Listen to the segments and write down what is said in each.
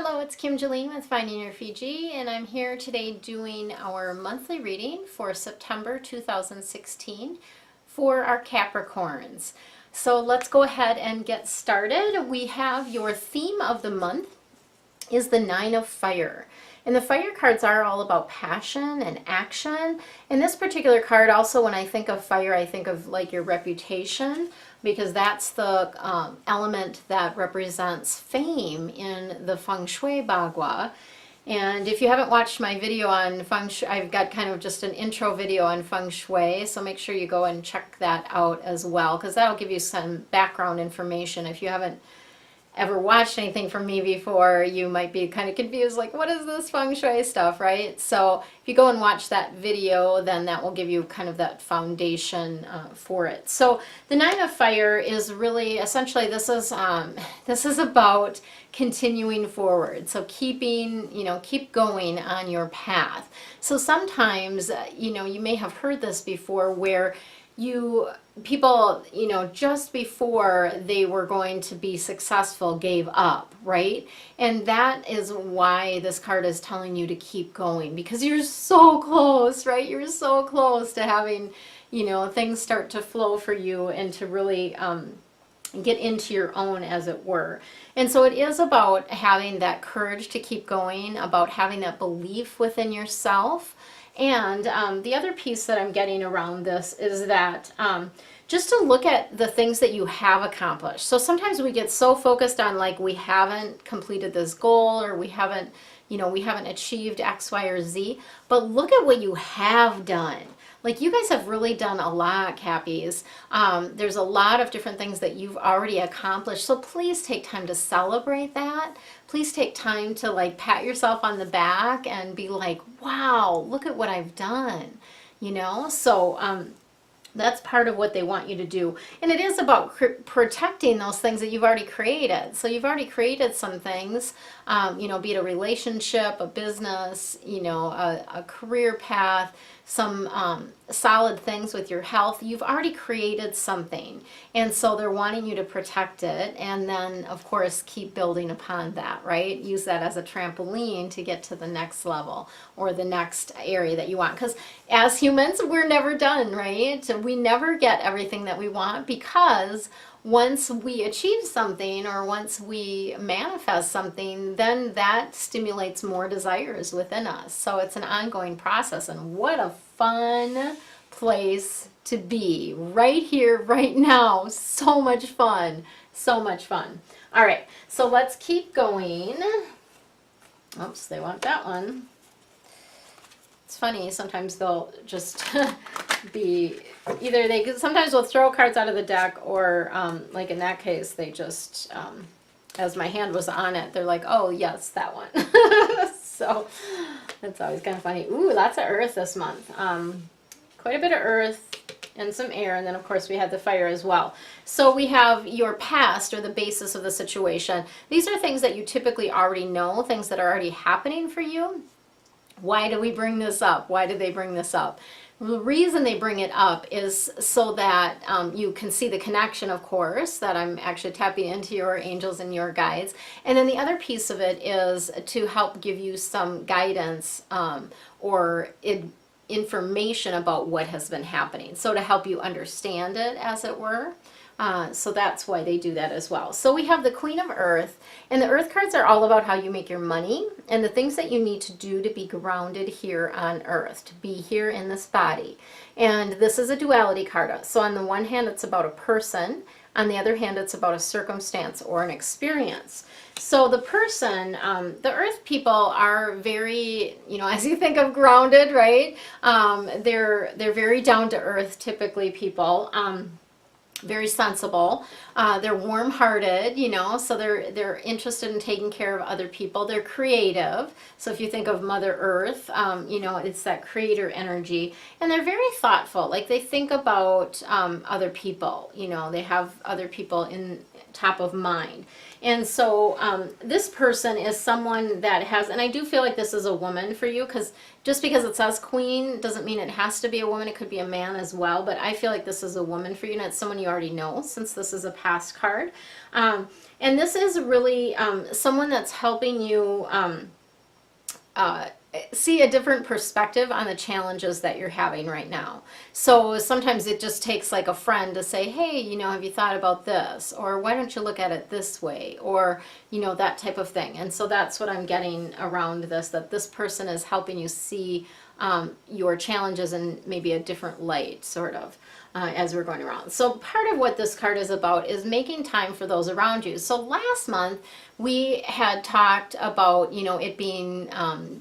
Hello, it's Kim Jolene with Finding Your Fiji, and I'm here today doing our monthly reading for September 2016 for our Capricorns. So let's go ahead and get started. We have your theme of the month is the Nine of Fire. And the fire cards are all about passion and action. And this particular card also, when I think of fire, I think of like your reputation, because that's the element that represents fame in the Feng Shui Bagua. And if you haven't watched my video on Feng Shui, I've got kind of just an intro video on Feng Shui, so make sure you go and check that out as well, because that'll give you some background information. If you haven't ever watched anything from me before, you might be kind of confused, like, what is this Feng Shui stuff, right? So if you go and watch that video, then that will give you kind of that foundation for it. So the Nine of Fire is really, essentially, this is about continuing forward. So keep going on your path. So sometimes, you may have heard this before, where people, just before they were going to be successful, gave up, right? And that is why this card is telling you to keep going, because you're so close, right? You're so close to having, things start to flow for you and to really get into your own, as it were. And so it is about having that courage to keep going, about having that belief within yourself. And the other piece that I'm getting around this is that just to look at the things that you have accomplished. So sometimes we get so focused on, like, we haven't completed this goal, or we haven't achieved X, Y, or Z, but look at what you have done. Like, you guys have really done a lot, Cappies. There's a lot of different things that you've already accomplished. So please take time to celebrate that. Please take time to, like, pat yourself on the back and be like, wow, look at what I've done. So that's part of what they want you to do. And it is about protecting those things that you've already created. So you've already created some things, be it a relationship, a business, a career path, some solid things with your health. You've already created something. And so they're wanting you to protect it, and then, of course, keep building upon that, right? Use that as a trampoline to get to the next level or the next area that you want. Because as humans, we're never done, right? We never get everything that we want, because once we achieve something, or once we manifest something, then that stimulates more desires within us. So it's an ongoing process, and what a fun place to be right here, right now. So much fun, so much fun. All right, so let's keep going. Oops, they want that one. It's funny, sometimes they'll just be, sometimes we'll throw cards out of the deck, or like in that case, they just, as my hand was on it, they're like, oh yes, that one. So that's always kind of funny. Ooh, lots of earth this month. Quite a bit of earth and some air, and then of course we have the fire as well. So we have your past, or the basis of the situation. These are things that you typically already know, things that are already happening for you. Why do we bring this up? Why do they bring this up? The reason they bring it up is so that you can see the connection, of course, that I'm actually tapping into your angels and your guides. And then the other piece of it is to help give you some guidance or information about what has been happening. So to help you understand it, as it were. So that's why they do that as well. So we have the Queen of Earth, and the Earth cards are all about how you make your money and the things that you need to do to be grounded here on Earth, to be here in this body. And this is a duality card. So on the one hand, it's about a person. On the other hand, it's about a circumstance or an experience. So the person, the Earth people are very, as you think of grounded, right? They're very down to earth, typically, people. Very sensible. They're warm-hearted, so they're interested in taking care of other people. They're creative. So if you think of Mother Earth, it's that creator energy. And they're very thoughtful. Like, they think about other people. They have other people top of mind. And so this person is someone that has, and I do feel like this is a woman for you, because just because it says queen doesn't mean it has to be a woman. It could be a man as well, but I feel like this is a woman for you, and it's someone you already know, since this is a past card. And this is really someone that's helping you see a different perspective on the challenges that you're having right now. So sometimes it just takes like a friend to say, hey, you know, have you thought about this? Or why don't you look at it this way? Or, you know, that type of thing. And so that's what I'm getting around this, that this person is helping you see your challenges in maybe a different light, sort of. As we're going around. So part of what this card is about is making time for those around you. So last month we had talked about, you know, it being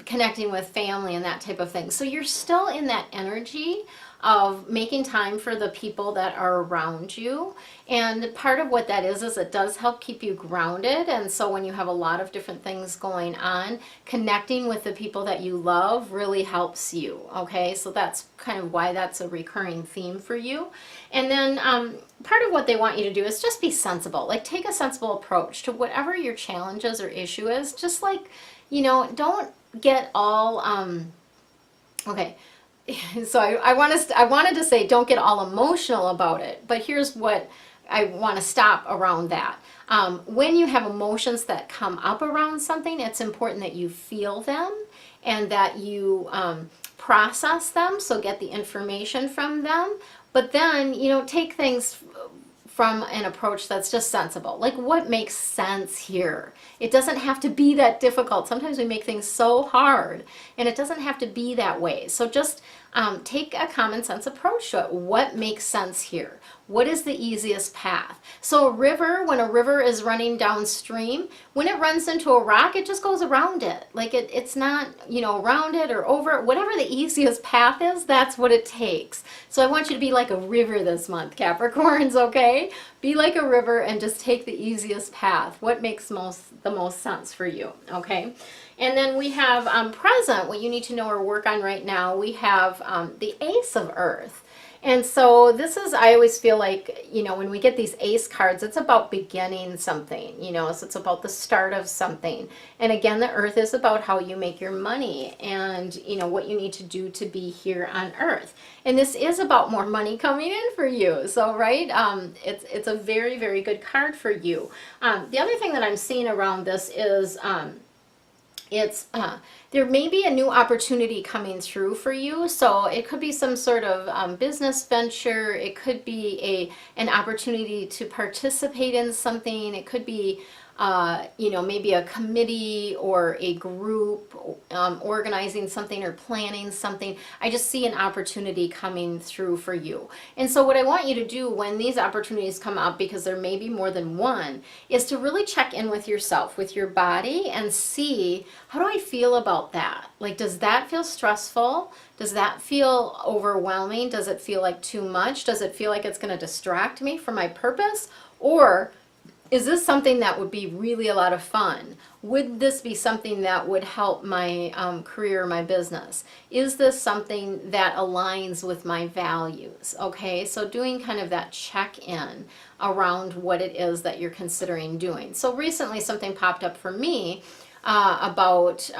connecting with family and that type of thing. So you're still in that energy of making time for the people that are around you. And part of what that is it does help keep you grounded. And so when you have a lot of different things going on, connecting with the people that you love really helps you. Okay, so that's kind of why that's a recurring theme for you. And then part of what they want you to do is just be sensible. Like, take a sensible approach to whatever your challenges or issue is. Just like, you know, don't get all okay. So I wanted to say don't get all emotional about it, but here's what I want to stop around that. When you have emotions that come up around something, it's important that you feel them and that you process them, so get the information from them, but then, you know, take things from an approach that's just sensible. Like, what makes sense here? It doesn't have to be that difficult. Sometimes we make things so hard, and it doesn't have to be that way. So just take a common sense approach to it. What makes sense here? What is the easiest path? So a river, when a river is running downstream, when it runs into a rock, it just goes around it. Like it's not, you know, around it or over it. Whatever the easiest path is, that's what it takes. So I want you to be like a river this month, Capricorns, okay? Be like a river and just take the easiest path. What makes the most sense for you, okay? And then we have present, what you need to know or work on right now. We have the Ace of Earth. And so this is, I always feel like, you know, when we get these ace cards, it's about beginning something, you know, so it's about the start of something. And again, the earth is about how you make your money and, you know, what you need to do to be here on earth. And this is about more money coming in for you. So, right, it's a very, very good card for you. The other thing that I'm seeing around this is there may be a new opportunity coming through for you. So it could be some sort of business venture. It could be an opportunity to participate in something. It could be you know, maybe a committee or a group organizing something or planning something. I just see an opportunity coming through for you. And so what I want you to do when these opportunities come up, because there may be more than one, is to really check in with yourself, with your body, and see, how do I feel about that? Like, does that feel stressful? Does that feel overwhelming? Does it feel like too much? Does it feel like it's going to distract me from my purpose? Or is this something that would be really a lot of fun? Would this be something that would help my career, my business? Is this something that aligns with my values? Okay, so doing kind of that check-in around what it is that you're considering doing. So recently something popped up for me about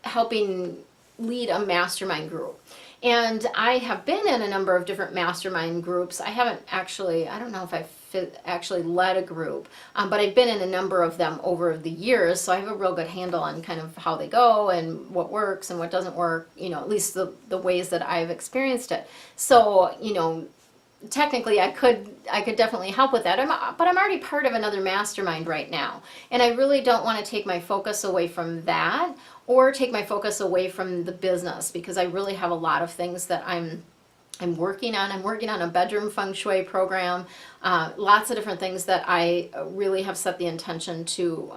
helping lead a mastermind group. And I have been in a number of different mastermind groups. I haven't actually, I don't know if I've actually led a group, but I've been in a number of them over the years, so I have a real good handle on kind of how they go and what works and what doesn't work, you know, at least the ways that I've experienced it. So, you know, technically I could definitely help with that, but I'm already part of another mastermind right now, and I really don't want to take my focus away from that or take my focus away from the business, because I really have a lot of things that I'm working on. I'm working on a bedroom feng shui program, lots of different things that I really have set the intention to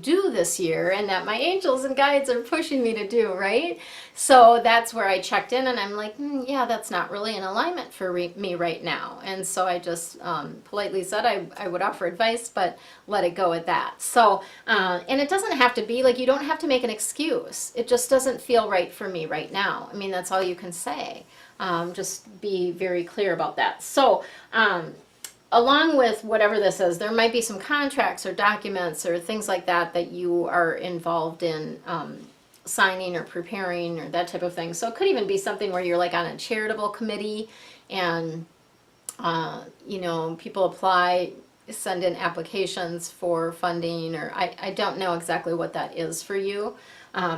do this year, and that my angels and guides are pushing me to do, right? So that's where I checked in, and I'm like, yeah, that's not really in alignment for me right now. And so I just politely said I would offer advice, but let it go at that. So, and it doesn't have to be like, you don't have to make an excuse. It just doesn't feel right for me right now. I mean, that's all you can say. Just be very clear about that. So, along with whatever this is, there might be some contracts or documents or things like that that you are involved in signing or preparing or that type of thing. So it could even be something where you're like on a charitable committee and, you know, people apply, send in applications for funding, or I don't know exactly what that is for you,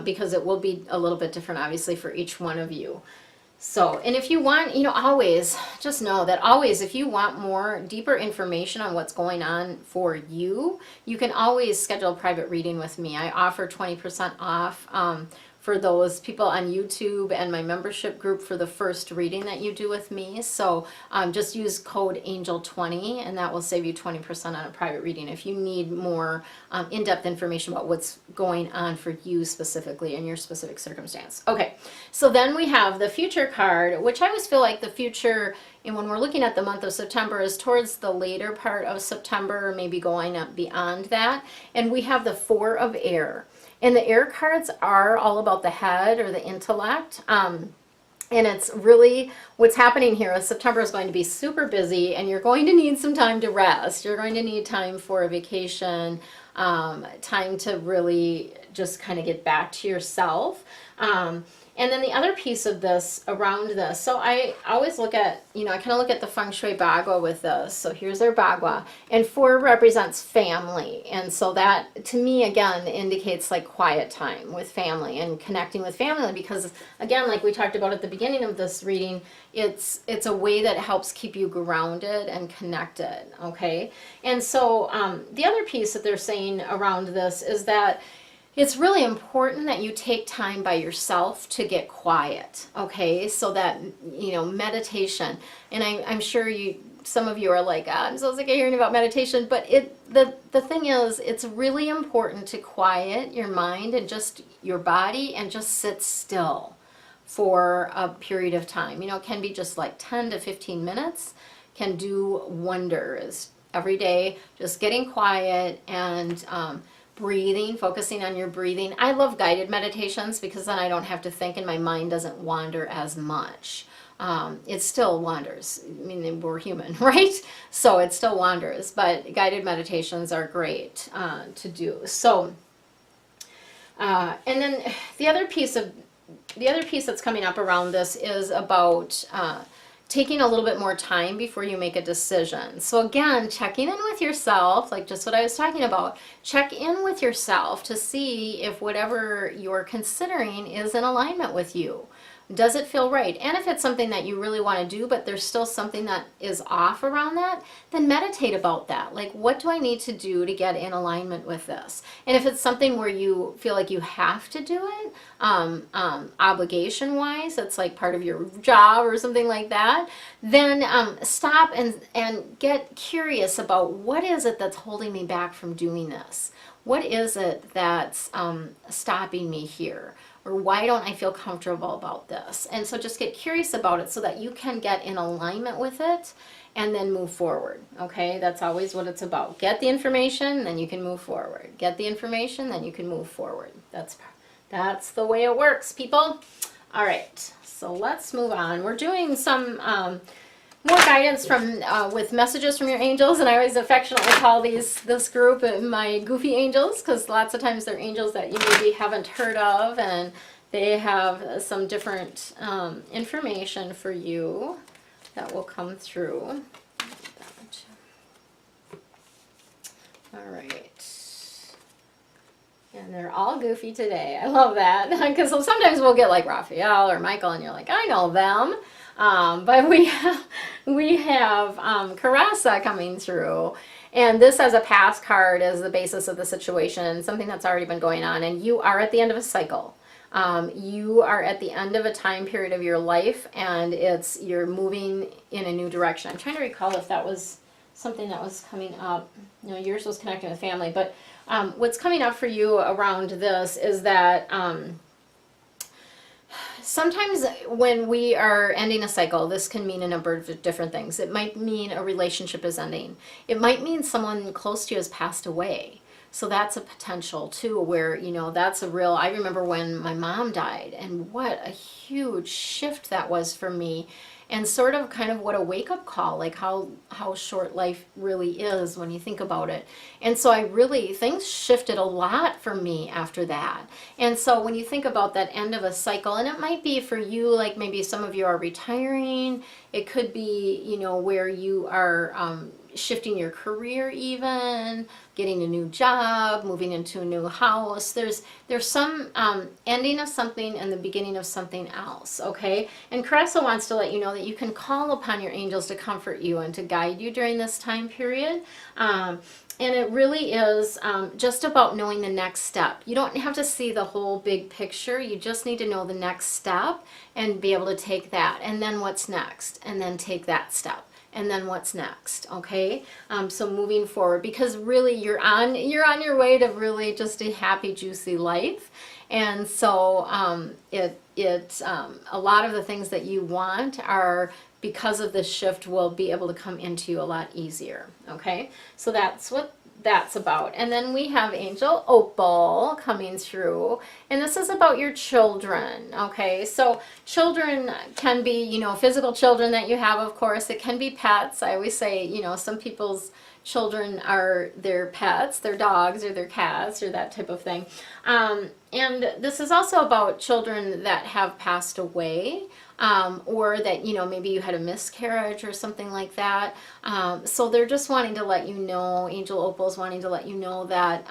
because it will be a little bit different, obviously, for each one of you. So, and if you want, you know, always, just know that always, if you want more, deeper information on what's going on for you, you can always schedule a private reading with me. I offer 20% off for those people on YouTube and my membership group for the first reading that you do with me. So just use code ANGEL20 and that will save you 20% on a private reading if you need more in-depth information about what's going on for you specifically in your specific circumstance. Okay, so then we have the future card, which I always feel like the future, and when we're looking at the month of September, is towards the later part of September, or maybe going up beyond that. And we have the Four of Air. And the air cards are all about the head or the intellect. And it's really what's happening here is September is going to be super busy and you're going to need some time to rest. You're going to need time for a vacation, time to really just kind of get back to yourself. And then the other piece of this, around this, so I always look at, you know, I kind of look at the feng shui bagua with this. So here's their bagua, and 4 represents family. And so that, to me, again, indicates like quiet time with family and connecting with family, because, again, like we talked about at the beginning of this reading, it's a way that helps keep you grounded and connected, okay? And so the other piece that they're saying around this is that it's really important that you take time by yourself to get quiet, okay? So that, you know, meditation, and I'm sure some of you are like, I'm so sick of hearing about meditation, but the thing is, it's really important to quiet your mind and just your body and just sit still for a period of time. You know, it can be just like 10 to 15 minutes, can do wonders every day, just getting quiet and breathing, focusing on your breathing. I love guided meditations because then I don't have to think and my mind doesn't wander as much. It still wanders. I mean, we're human, right? So it still wanders, but guided meditations are great to do. So, and then the other piece that's coming up around this is about taking a little bit more time before you make a decision. So again, checking in with yourself, like just what I was talking about, check in with yourself to see if whatever you're considering is in alignment with you. Does it feel right? And if it's something that you really want to do, but there's still something that is off around that, then meditate about that. Like, what do I need to do to get in alignment with this? And if it's something where you feel like you have to do it, obligation-wise, it's like part of your job or something like that, then stop and get curious about what is it that's holding me back from doing this? What is it that's stopping me here? Or why don't I feel comfortable about this? And so just get curious about it so that you can get in alignment with it and then move forward, okay? That's always what it's about. Get the information, then you can move forward. Get the information, then you can move forward. That's the way it works, people. All right, so let's move on. We're doing some more guidance from with messages from your angels, and I always affectionately call this group my goofy angels, because lots of times they're angels that you maybe haven't heard of, and they have some different information for you that will come through. All right. And they're all goofy today. I love that, because sometimes we'll get like Raphael or Michael, and you're like, I know them. But we have Carassa coming through, and this as a past card is the basis of the situation, something that's already been going on, and you are at the end of a cycle. You are at the end of a time period of your life, and you're moving in a new direction. I'm trying to recall if that was something that was coming up. You know, yours was connecting with family, but what's coming up for you around this is that sometimes when we are ending a cycle, this can mean a number of different things. It might mean a relationship is ending. It might mean someone close to you has passed away. So that's a potential too, where, you know, that's a real, I remember when my mom died, and what a huge shift that was for me. and sort of kind of what a wake-up call, like how short life really is when you think about it. And so things shifted a lot for me after that. And so when you think about that end of a cycle, and it might be for you, like maybe some of you are retiring, it could be, you know, where you are shifting your career, even getting a new job, moving into a new house. There's some ending of something and the beginning of something else, okay? And Caressa wants to let you know that you can call upon your angels to comfort you and to guide you during this time period. And it really is just about knowing the next step. You don't have to see the whole big picture. You just need to know the next step and be able to take that. And then what's next? And then take that step. And then what's next, okay? So moving forward, because really you're on your way to really just a happy, juicy life. And so a lot of the things that you want are, because of this shift, will be able to come into you a lot easier, okay? So that's what that's about. And then we have Angel Opal coming through, and this is about your children, okay? So children can be, you know, physical children that you have, of course. It can be pets. I always say, you know, some people's children are their pets, their dogs or their cats or that type of thing. And this is also about children that have passed away, or that, you know, maybe you had a miscarriage or something like that. So they're just wanting to let you know, Angel Opal's wanting to let you know that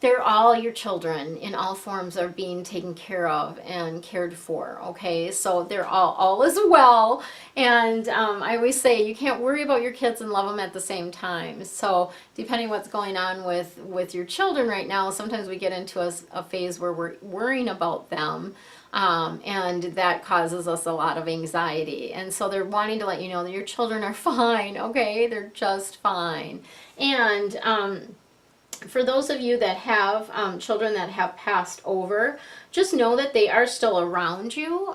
they're all your children in all forms are being taken care of and cared for, okay? So they're all is well. And I always say you can't worry about your kids and love them at the same time. So depending what's going on with your children right now, sometimes we get into a phase where we're worrying about them. And that causes us a lot of anxiety. And so they're wanting to let you know that your children are fine, okay? They're just fine. And for those of you that have children that have passed over, just know that they are still around you.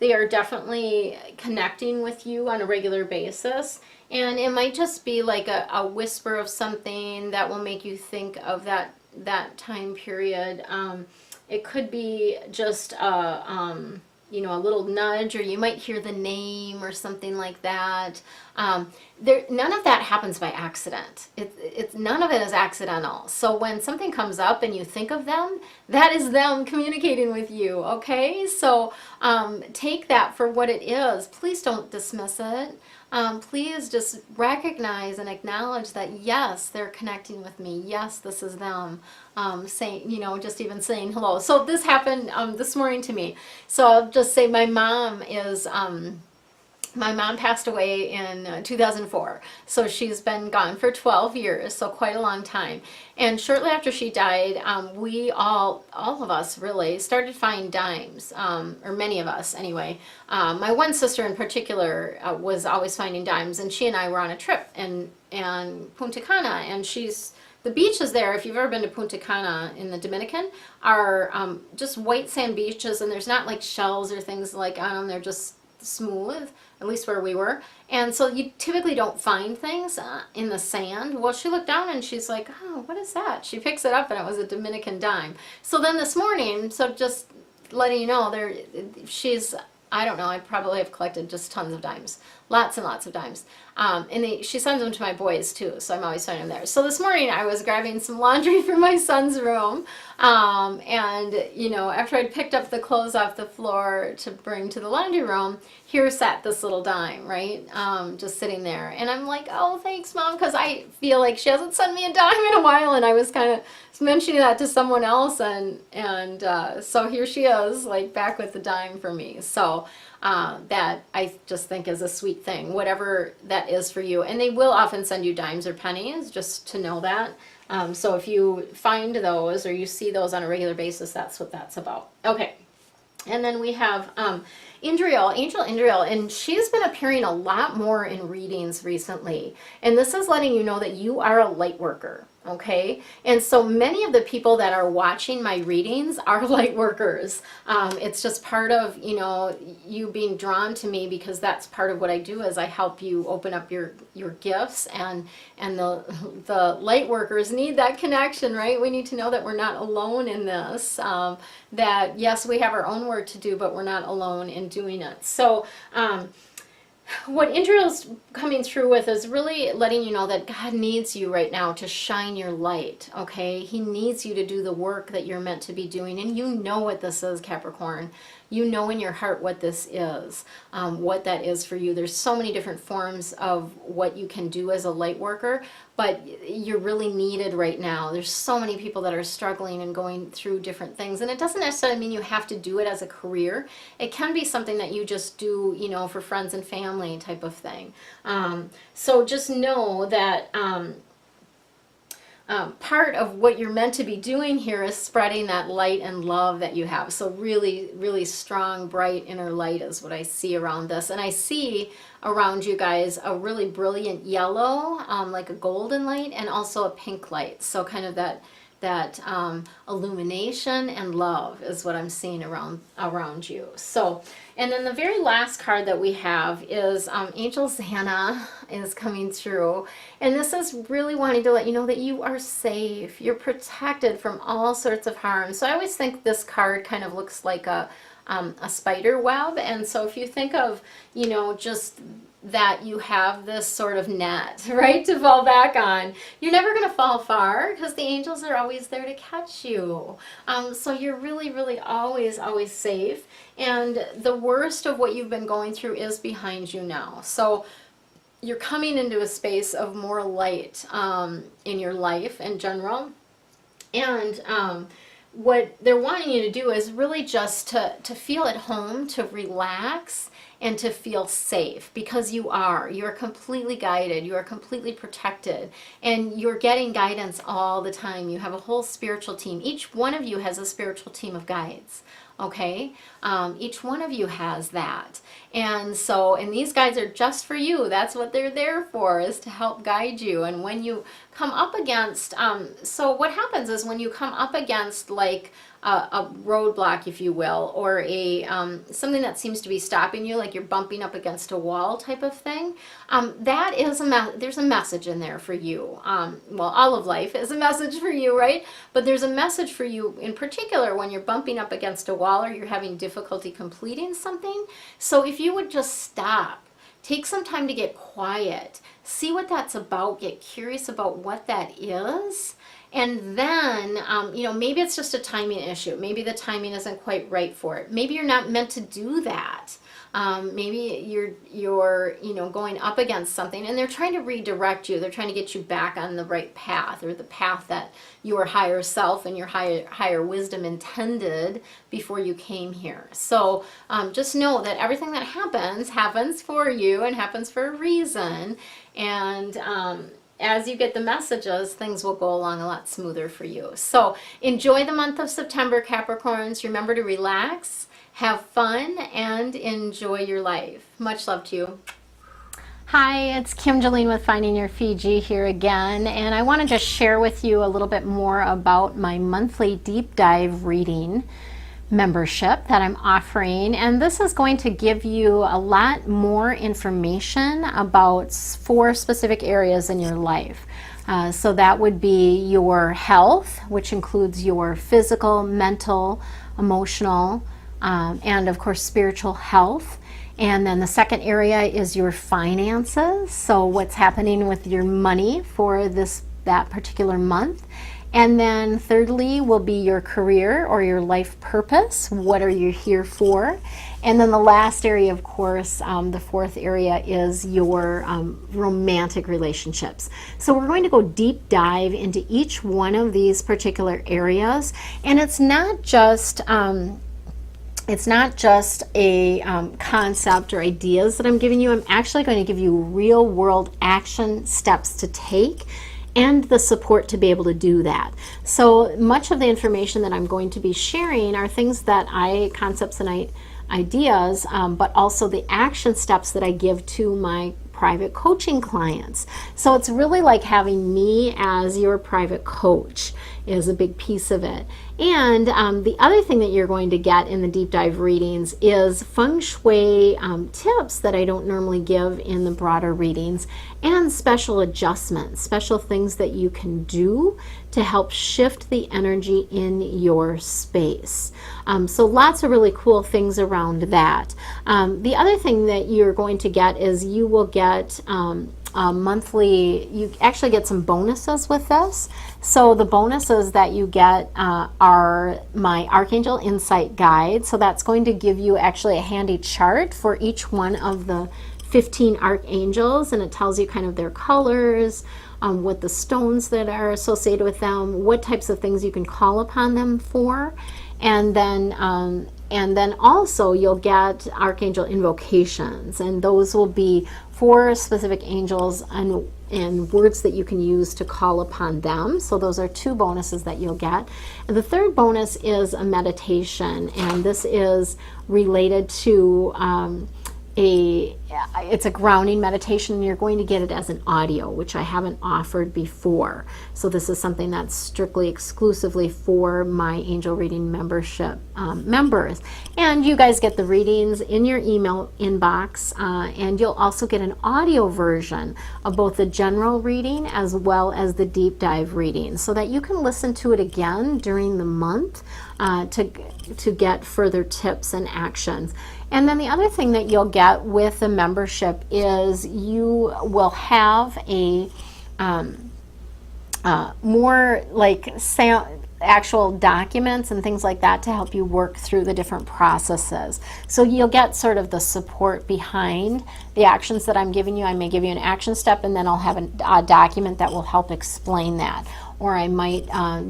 They are definitely connecting with you on a regular basis. And it might just be like a whisper of something that will make you think of that time period. It could be just you know, a little nudge, or you might hear the name or something like that. None of that happens by accident. None of it is accidental. So when something comes up and you think of them, that is them communicating with you, okay? So take that for what it is. Please don't dismiss it. Please just recognize and acknowledge that, yes, they're connecting with me. Yes, this is them saying, you know, just even saying hello. So this happened this morning to me. So I'll just say my mom passed away in 2004. So she's been gone for 12 years, so quite a long time. And shortly after she died, we all of us really started finding dimes, or many of us anyway. My one sister in particular was always finding dimes, and she and I were on a trip in Punta Cana, and the beaches there, if you've ever been to Punta Cana in the Dominican, are just white sand beaches, and there's not like shells or things like on them. They're just smooth, at least where we were. And so you typically don't find things in the sand. Well, she looked down and she's like, oh, what is that? She picks it up and it was a Dominican dime. So then this morning, so just letting you know, I don't know, I probably have collected just tons of dimes. Lots and lots of dimes. And she sends them to my boys too, so I'm always finding them there. So this morning I was grabbing some laundry from my son's room, and you know, after I'd picked up the clothes off the floor to bring to the laundry room, here sat this little dime, right? Just sitting there. And I'm like, oh, thanks, Mom, because I feel like she hasn't sent me a dime in a while, and I was kind of mentioning that to someone else, and so here she is, like, back with the dime for me. So that I just think is a sweet thing, whatever that is for you. And they will often send you dimes or pennies, just to know that. So if you find those or you see those on a regular basis, that's what that's about. Okay. And then we have Angel Indriel, and she's been appearing a lot more in readings recently. And this is letting you know that you are a light worker. Okay, and so many of the people that are watching my readings are light workers. It's just part of, you know, you being drawn to me, because that's part of what I do, is I help you open up your gifts, and the light workers need that connection, right? We need to know that we're not alone in this, that yes, we have our own work to do, but we're not alone in doing it. So what Indra's coming through with is really letting you know that God needs you right now to shine your light, okay? He needs you to do the work that you're meant to be doing, and you know what this is, Capricorn. You know in your heart what this is, what that is for you. There's so many different forms of what you can do as a light worker, but you're really needed right now. There's so many people that are struggling and going through different things, and it doesn't necessarily mean you have to do it as a career. It can be something that you just do, you know, for friends and family type of thing. So just know that part of what you're meant to be doing here is spreading that light and love that you have. So really, really strong, bright inner light is what I see around this. And I see around you guys a really brilliant yellow, like a golden light, and also a pink light. So kind of that illumination and love is what I'm seeing around you. So, and then the very last card that we have is Angel Xana is coming through, and this is really wanting to let you know that you are safe. You're protected from all sorts of harm. So I always think this card kind of looks like a spider web, and so if you think of, you know, just that you have this sort of net, right, to fall back on. You're never going to fall far because the angels are always there to catch you. So you're really, really always, always safe. And the worst of what you've been going through is behind you now. So you're coming into a space of more light in your life in general. And what they're wanting you to do is really just to feel at home, to relax, and to feel safe, because you're completely guided, you are completely protected, and you're getting guidance all the time. You have a whole spiritual team. Each one of you has a spiritual team of guides, okay? Each one of you has that. And so, and these guides are just for you. That's what they're there for, is to help guide you. And when you come up against, so what happens is when you come up against like a roadblock, if you will, or a something that seems to be stopping you, like you're bumping up against a wall type of thing, that is there's a message in there for you. Well, all of life is a message for you, right? But there's a message for you in particular when you're bumping up against a wall or you're having difficulty completing something. So if you would just stop, take some time to get quiet, see what that's about, get curious about what that is. And then, you know, maybe it's just a timing issue. Maybe the timing isn't quite right for it. Maybe you're not meant to do that. Maybe you're, you know, going up against something and they're trying to redirect you. They're trying to get you back on the right path, or the path that your higher self and your higher wisdom intended before you came here. So just know that everything that happens for you and happens for a reason. And as you get the messages, things will go along a lot smoother for you. So enjoy the month of September, Capricorns. Remember to relax, have fun, and enjoy your life. Much love to you. Hi, it's Kim Jolene with Finding Your Fiji here again, and I want to just share with you a little bit more about my monthly deep dive reading membership that I'm offering, and this is going to give you a lot more information about 4 specific areas in your life. So that would be your health, which includes your physical, mental, emotional, and of course spiritual health. And then the second area is your finances, so what's happening with your money for that particular month. And then thirdly will be your career or your life purpose. What are you here for? And then the last area, of course, the 4th area is your romantic relationships. So we're going to go deep dive into each one of these particular areas. And it's not just a concept or ideas that I'm giving you. I'm actually going to give you real world action steps to take and the support to be able to do that. So much of the information that I'm going to be sharing are things that concepts and ideas, but also the action steps that I give to my private coaching clients. So it's really like having me as your private coach is a big piece of it. And the other thing that you're going to get in the deep dive readings is feng shui tips that I don't normally give in the broader readings, and special adjustments, special things that you can do to help shift the energy in your space. So lots of really cool things around that. The other thing that you're going to get is you will get monthly, you actually get some bonuses with this. So the bonuses that you get are my Archangel Insight Guide. So that's going to give you actually a handy chart for each one of the 15 archangels, and it tells you kind of their colors, what the stones that are associated with them, what types of things you can call upon them for, and then also you'll get archangel invocations, and those will be for specific angels and words that you can use to call upon them. So those are two bonuses that you'll get. And the third bonus is a meditation, and this is related to it's a grounding meditation, and you're going to get it as an audio, which I haven't offered before. So this is something that's strictly exclusively for my angel reading membership members. And you guys get the readings in your email inbox, and you'll also get an audio version of both the general reading as well as the deep dive reading, so that you can listen to it again during the month to get further tips and actions. And then the other thing that you'll get with the membership is you will have a more like actual documents and things like that to help you work through the different processes. So you'll get sort of the support behind the actions that I'm giving you. I may give you an action step, and then I'll have a document that will help explain that. Or I might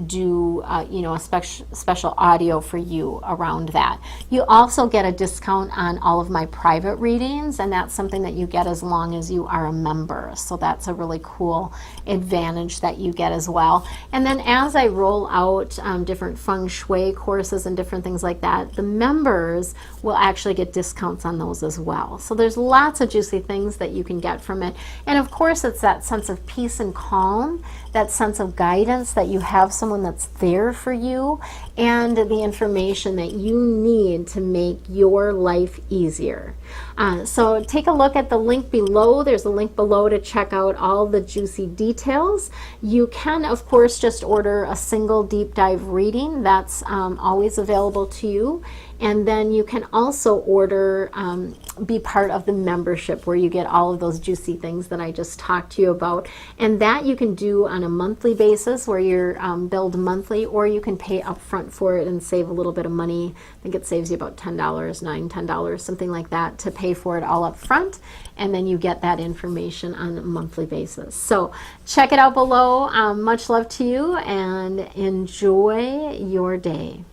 do a special audio for you around that. You also get a discount on all of my private readings, and that's something that you get as long as you are a member. So that's a really cool advantage that you get as well. And then as I roll out different feng shui courses and different things like that, the members will actually get discounts on those as well. So there's lots of juicy things that you can get from it. And of course, it's that sense of peace and calm, that sense of guidance, that you have someone that's there for you, and the information that you need to make your life easier. So take a look at the link below. There's a link below to check out all the juicy details. You can, of course, just order a single deep dive reading. That's always available to you. And then you can also order, be part of the membership, where you get all of those juicy things that I just talked to you about. And that you can do on a monthly basis, where you're billed monthly, or you can pay upfront for it and save a little bit of money. I think it saves you about $10, $10, something like that, to pay for it all up front. And then you get that information on a monthly basis. So check it out below. Much love to you, and enjoy your day.